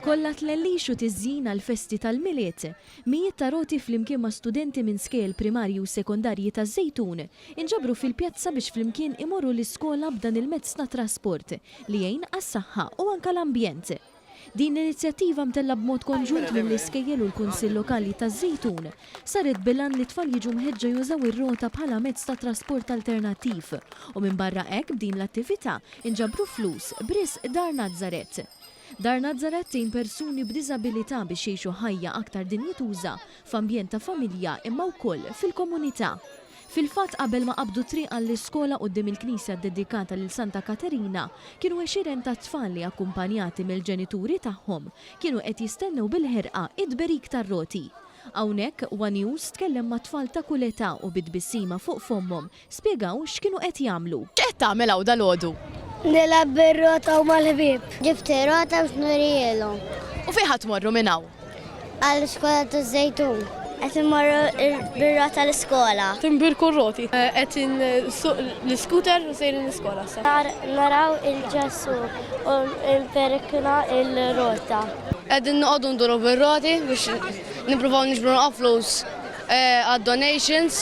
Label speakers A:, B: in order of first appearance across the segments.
A: kollha tlellix u tiżjin għall-festi tal-miliet. Mijiet ta' roti flimkien ma' studenti minn skel primarji u sekondarji ta' Żejtun inġabru fil-pjazza biex flimkien imorru l-iskola b'dan il-mezz ta' trasport li jgħin għas-saħħa u anke l-ambjent. Din l-inizjattiva mtella b'mod konġunt mill-iskejjel u l-Kunsill Lokali ta' Żejtun saret bilan li tfal jiġu mħeġġa jużaw ir-rota bħala mezz ta' trasport alternattiv u minn barra hekk b'din l-attività inġabru flus bris Dar Nazzaret. Dar Nazzaret tgħin persuni b'diżabilità biex jgħixu ħajja aktar dinjituża f'ambjent ta' familja imma wkoll fil-komunità. Fil-fatt qabel ma qabdu triq għall-iskola quddiem il-Knisja dedikata lil Santa Katerina kienu 20 ta' tfal li akkumpanjati mill-ġenituri tagħhom kienu qed jistennew bil-ħerqa id-berik tar-roti. Hawnhekk One News tkellem ma' tfal ta' kull età u bit-tbissima fuq fomhom spjegaw x'kienu qed jagħmlu.
B: X'qed tagħmel hawn dalgħodu?
C: Nilab bir-rota u mal-ħbieb. Ġibt rota biex nurielhom.
B: U fejn ħadd tmorru minn hawn?
C: Għall-iskola ta' Żejtun. Qed immorru bir-rota l-iskola.
D: Timbirku r-roti. Qed l-iskuter u sejrin l-iskola.
C: Naraw il-ġessu u il-perikna il-rota.
E: Qegħdin noqogħdu nduru bir-roti biex nippruvaw niġbru flus għad-donations.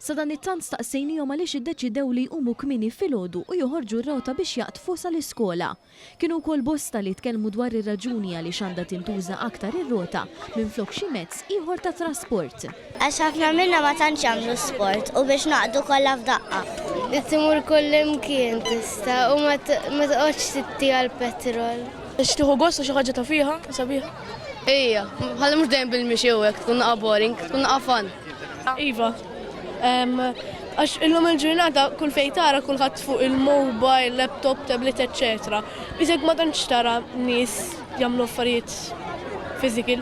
A: Sa dan it-tant staqsejnihom għaliex iddeċidew li jqumu kmieni filgħodu u joħorġu r-rota biex jaqtfu sal-iskola. Kienu wkoll bosta li tkellmu dwar ir-raġuni għaliex għandha tintuża aktar ir-rota minflok xi mezz ieħor ta' trasport.
C: Għax ħafna minnha ma tantx jagħmlu sport u biex naqdu kollha f'daqqa. Li timur kull imkien tista' u ma toqgħodx titti għall-petrol.
D: Biex tieħu gost xi ħaġa ta' fiha, sabiħ.
E: Ejja, ħalli mhux dejjem bil-mixew hekk tkun naqa' boring, tkun naqa' fun.
D: Iva, għax illum il-ġurnata kull fejn tara kulħadd fuq il-mobile, laptop, tablet, etc. Iżek ma tantx tara nies jagħmlu affarijiet physical.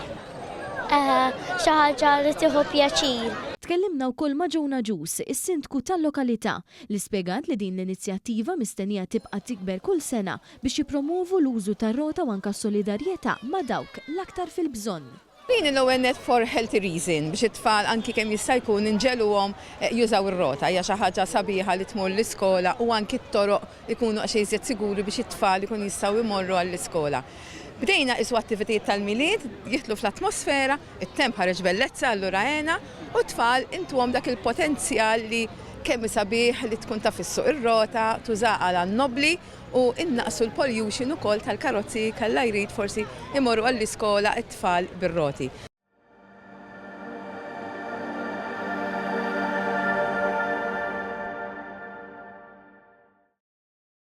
C: Xi ħaġa li tieħu pjaċir.
A: Tkellimna wkoll ma' Ġewna Ġus, is-sindku tal-lokalità, li spjegat li din l-inizjattiva mistennija tibqa' tikber kull sena biex jippromovu l-użu tar-rota u anke solidarjetà ma' dawk l-aktar fil-bżonn.
F: Din l-ONET for healthy reason biex it-tfal anki kemm jista' jkun inġeluhom jużaw ir-rota hija xi ħaġa sabiħa li tmur l-iskola u anki t-toroq ikunu xi jżed siguri biex it-tfal ikun jistgħu jmorru għall-iskola. Bdejna iswa attivitajiet tal-miliet jitlu fl-atmosfera, it-temp ħareġ bellezza allura għena u t-tfal intuhom dak il-potenzjal li kemm sabiħ li tkun taf issuq ir-rota, tużaqa għan-nobli u innaqsu l-pollution ukoll tal-karozzi kellha jrid forsi imorru għall-iskola t-tfal bir-roti.